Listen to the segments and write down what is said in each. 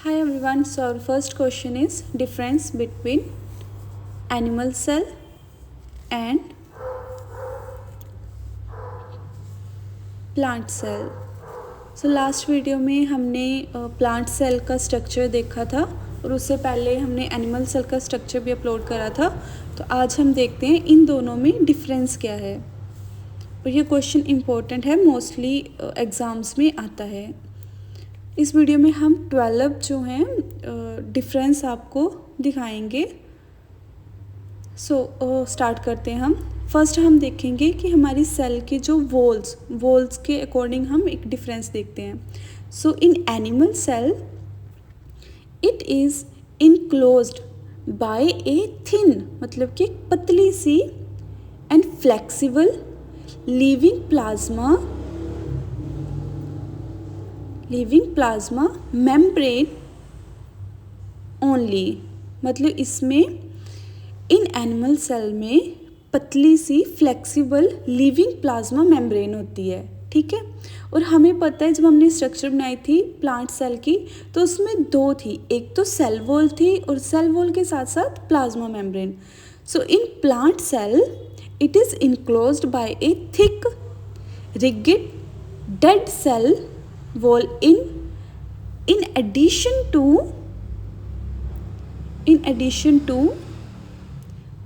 Hi everyone, so our first question is difference between animal cell and plant cell. So last video में हमने plant cell का structure देखा था और उससे पहले हमने एनिमल सेल का स्ट्रक्चर भी अपलोड करा था। तो आज हम देखते हैं इन दोनों में डिफरेंस क्या है और ये क्वेश्चन इम्पोर्टेंट है, मोस्टली एग्ज़ाम्स में आता है। इस वीडियो में हम 12 जो हैं डिफरेंस आपको दिखाएंगे। सो स्टार्ट करते हैं हम। फर्स्ट हम देखेंगे कि हमारी सेल के जो वॉल्स के अकॉर्डिंग हम एक डिफरेंस देखते हैं। So in animal cell it is enclosed by a thin, मतलब कि पतली सी and flexible living plasma membrane only. मतलब इसमें इन एनिमल सेल में पतली सी फ्लेक्सिबल लिविंग प्लाज्मा मेम्ब्रेन होती है, ठीक है। और हमें पता है जब हमने स्ट्रक्चर बनाई थी प्लांट सेल की तो उसमें दो थी, एक तो सेल वॉल थी और सेल वॉल के साथ साथ plasma membrane. So in plant cell it is enclosed by a thick rigid dead cell wall in addition to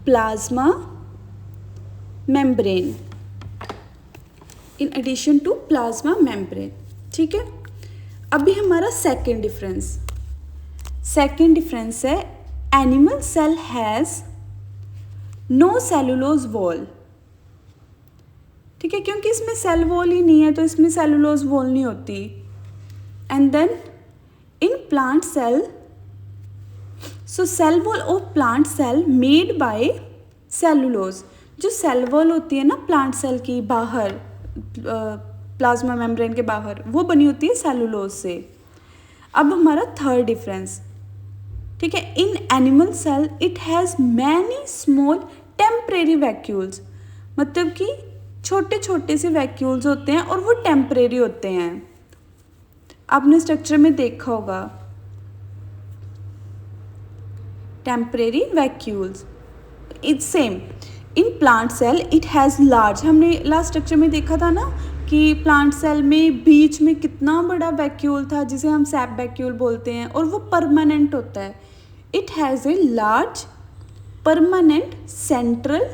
plasma membrane, ठीक है। अभी हमारा सेकेंड डिफरेंस है animal cell has no cellulose wall, ठीक है, क्योंकि इसमें सेल वॉल ही नहीं है तो इसमें सेलुलोज वॉल नहीं होती। And then in plant cell, so cell wall of plant cell made by cellulose. जो सेल वॉल होती है ना प्लांट सेल की बाहर, प्लाज्मा मेम्ब्रेन के बाहर, वो बनी होती है सेलुलोज से। अब हमारा थर्ड डिफरेंस, ठीक है, in animal cell it has many small temporary vacuoles, मतलब कि छोटे छोटे से वैक्यूल्स होते हैं और वो टेम्परेरी होते हैं। आपने स्ट्रक्चर में देखा होगा temporary vacuoles. It's same in plant cell it has large, हमने लास्ट स्ट्रक्चर में देखा था ना कि प्लांट सेल में बीच में कितना बड़ा वैक्यूल था जिसे हम सैप वैक्यूल बोलते हैं और वो परमानेंट होता है। It has a large permanent central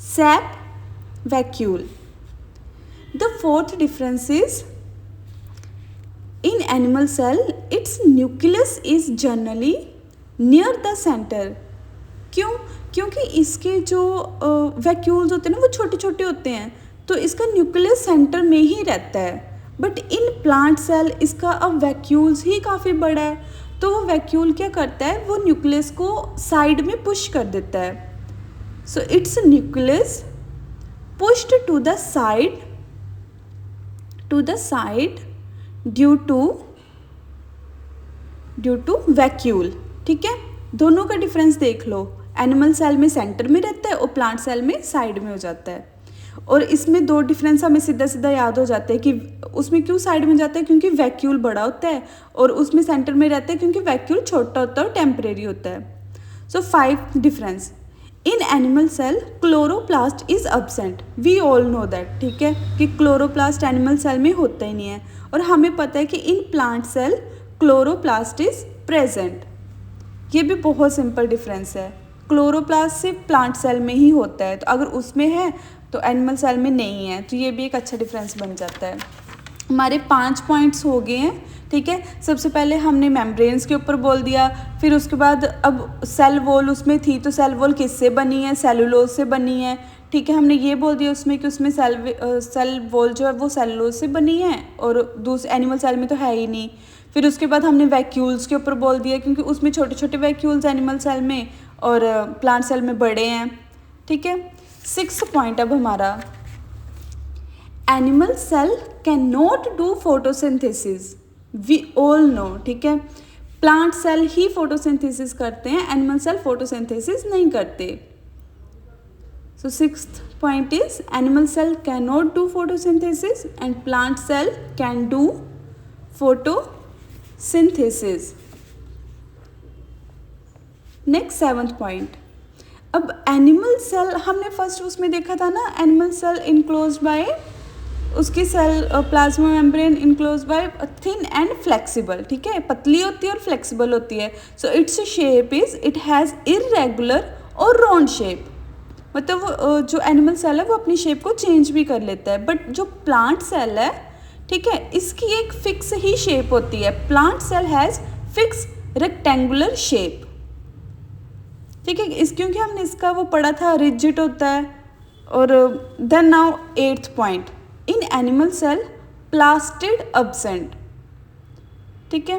SAP vacuole. The fourth difference is in animal cell its nucleus is generally near the center. क्यों? क्योंकि इसके जो वैक्यूल्स होते हैं ना वो छोटे छोटे होते हैं तो इसका न्यूक्लियस सेंटर में ही रहता है। बट इन प्लांट सेल इसका अब वैक्यूल्स ही काफ़ी बड़ा है तो वो वैक्यूल क्या करता है, वो न्यूक्लियस को साइड में पुश कर देता है। So it's nucleus pushed to the side due to vacuole, ठीक है। दोनों का डिफरेंस देख लो, एनिमल सेल में सेंटर में रहता है और प्लांट सेल में साइड में हो जाता है। और इसमें दो डिफरेंस हमें सीधा सीधा याद हो जाते हैं कि उसमें क्यों साइड में जाता है, क्योंकि वैक्यूल बड़ा होता है, और उसमें सेंटर में रहता है क्योंकि वैक्यूल छोटा होता है और टेम्परेरी होता है। So 5 difference. In animal cell chloroplast is absent, we all know that, ठीक है, कि क्लोरोप्लास्ट एनिमल सेल में होता ही नहीं है। और हमें पता है कि in plant cell chloroplast is present. ये भी बहुत सिंपल डिफरेंस है, क्लोरोप्लास्ट सिर्फ प्लांट सेल में ही होता है, तो अगर उसमें है तो एनिमल सेल में नहीं है, तो ये भी एक अच्छा डिफरेंस बन जाता है। हमारे 5 पॉइंट्स हो गए हैं, ठीक है। सबसे पहले हमने मेम्ब्रेन्स के ऊपर बोल दिया, फिर उसके बाद अब सेल वॉल उसमें थी तो सेल वॉल किससे बनी है, सेलुलोज से बनी है, ठीक है। हमने ये बोल दिया उसमें कि उसमें सेल वॉल जो है वो सेलुलोज से बनी है और दूसरे एनिमल सेल में तो है ही नहीं। फिर उसके बाद हमने वैक्यूल्स के ऊपर बोल दिया क्योंकि उसमें छोटे छोटे वैक्यूल्स एनिमल सेल में और प्लांट सेल में बड़े हैं, ठीक है। 6th पॉइंट अब हमारा, animal cell can not do photosynthesis, we all know, ठीक है। प्लांट सेल ही फोटोसिंथेसिस करते हैं, एनिमल सेल फोटोसिंथेसिस नहीं करते। So 6th point is animal cell can not do photosynthesis and plant cell can do photosynthesis. Next 7th point, अब animal cell हमने first उसमें देखा था ना, एनिमल सेल इनक्लोज बाय, उसकी cell plasma membrane enclose by thin and flexible, ठीक है, पतली होती है और फ्लेक्सिबल होती है। So its shape is, it has irregular और राउंड शेप, मतलब वो जो एनिमल सेल है वो अपनी शेप को चेंज भी कर लेता है। बट जो प्लांट सेल है, ठीक है, इसकी एक फिक्स ही शेप होती है। Plant cell has fix rectangular shape, ठीक है, इस क्योंकि हमने इसका वो पढ़ा था, रिजिड होता है। और then now 8th point, in animal cell plastid absent, ठीक है,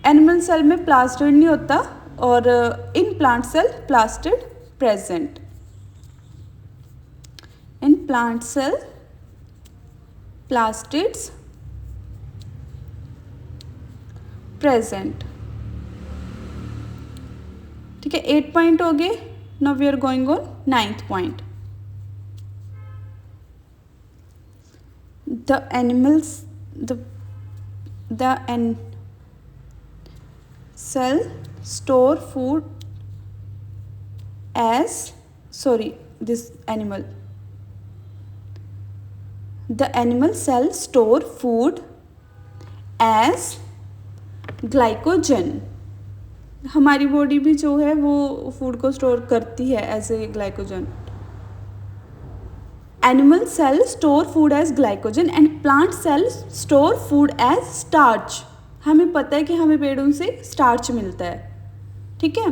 एनिमल सेल में प्लास्टिड नहीं होता और in plant cell plastid present. In plant cell plastids present, ठीक है, 8 पॉइंट हो गए। Now we are going on 9th point, the animals the cell store food as, sorry, this animal, the animal cell store food as glycogen। हमारी body भी जो है वो food को स्टोर करती है as a glycogen. Animal cell store food as glycogen and plant cell store food as starch. हमें पता है कि हमें पेड़ों से स्टार्च मिलता है, ठीक है।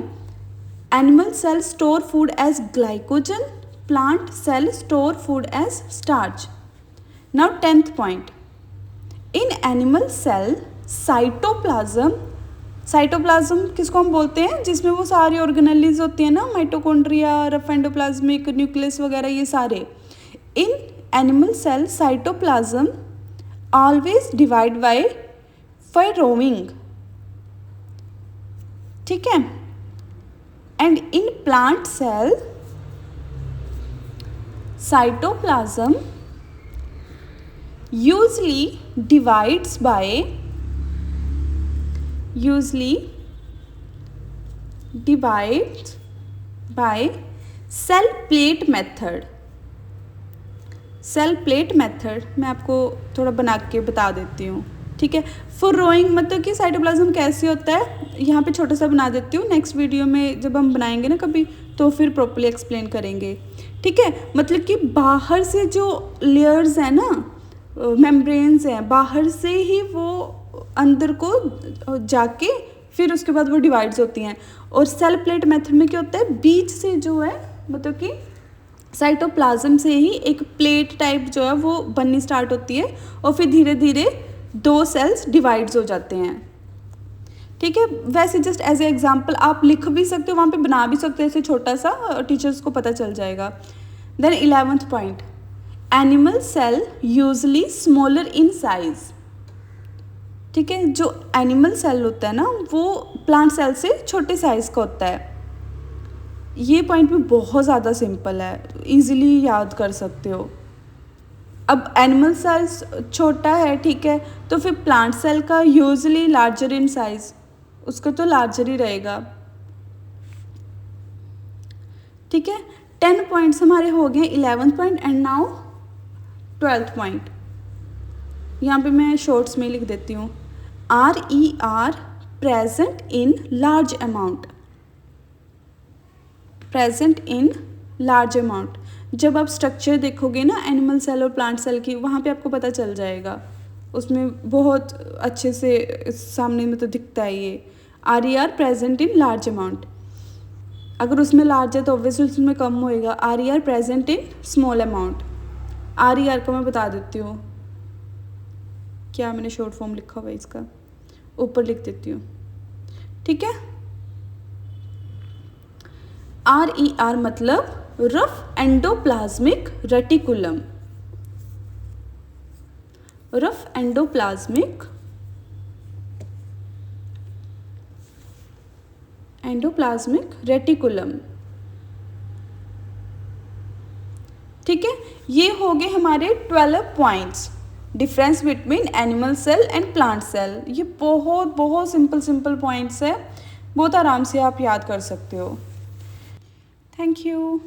Animal cell store food as glycogen, plant cell store food as starch. Now 10th point, in animal cell cytoplasm, cytoplasm किसको हम बोलते हैं, जिसमें वो सारी ऑर्गेनेलीज होती हैं ना, माइटोकॉन्ड्रिया, रफ एंडोप्लाज्मिक न्यूक्लियस वगैरह, ये सारे। In animal cell cytoplasm always divide by furrowing, ठीक है, and in plant cell cytoplasm usually divides by cell plate method। Cell plate method मैं आपको थोड़ा बना के बता देती हूँ, ठीक है। फुरोइंग मतलब कि साइटोप्लाज्म कैसे होता है, यहाँ पे छोटा सा बना देती हूँ, नेक्स्ट वीडियो में जब हम बनाएंगे ना कभी तो फिर प्रॉपर्ली एक्सप्लेन करेंगे, ठीक है। मतलब कि बाहर से जो लेयर्स हैं ना, मेम्ब्रेन्स हैं, बाहर से ही वो अंदर को जाके फिर उसके बाद वो डिवाइड्स होती हैं। और सेल प्लेट मेथड में क्या होता है, बीच से जो है मतलब कि साइटोप्लाज्म से ही एक प्लेट टाइप जो है वो बननी स्टार्ट होती है और फिर धीरे धीरे 2 सेल्स डिवाइड्स हो जाते हैं, ठीक है। वैसे जस्ट एज ए एग्जाम्पल आप लिख भी सकते हो, वहाँ पे बना भी सकते हो ऐसे छोटा सा, टीचर्स को पता चल जाएगा। Then 11th point, animal cell usually smaller in size, ठीक है। जो एनिमल सेल होता है ना वो प्लांट सेल से छोटे साइज का होता है। ये पॉइंट भी बहुत ज़्यादा सिंपल है, इजीली याद कर सकते हो। अब एनिमल सेल छोटा है, ठीक है, तो फिर प्लांट सेल का यूजली लार्जर इन साइज, उसका तो लार्जर ही रहेगा, ठीक है। 10 पॉइंट्स हमारे हो गए, 11th point and now 12th point. यहाँ पे मैं शॉर्ट्स में लिख देती हूँ, RER present in large amount, present in large amount. जब आप स्ट्रक्चर देखोगे ना एनिमल सेल और प्लांट सेल की, वहाँ पे आपको पता चल जाएगा, उसमें बहुत अच्छे से सामने में तो दिखता है ये RER present in large amount. अगर उसमें लार्ज है तो ऑब्वियसली उसमें कम होएगा। RER present in small amount. RER को मैं बता देती हूँ, क्या मैंने शॉर्ट फॉर्म लिखा हुआ है इसका, ऊपर लिख देती हूँ, ठीक है। RER मतलब rough endoplasmic reticulum, rough endoplasmic reticulum, ठीक है। ये हो गए हमारे 12 points, difference between animal cell and plant cell. ये बहुत बहुत सिंपल पॉइंट्स है, बहुत आराम से आप याद कर सकते हो। Thank you.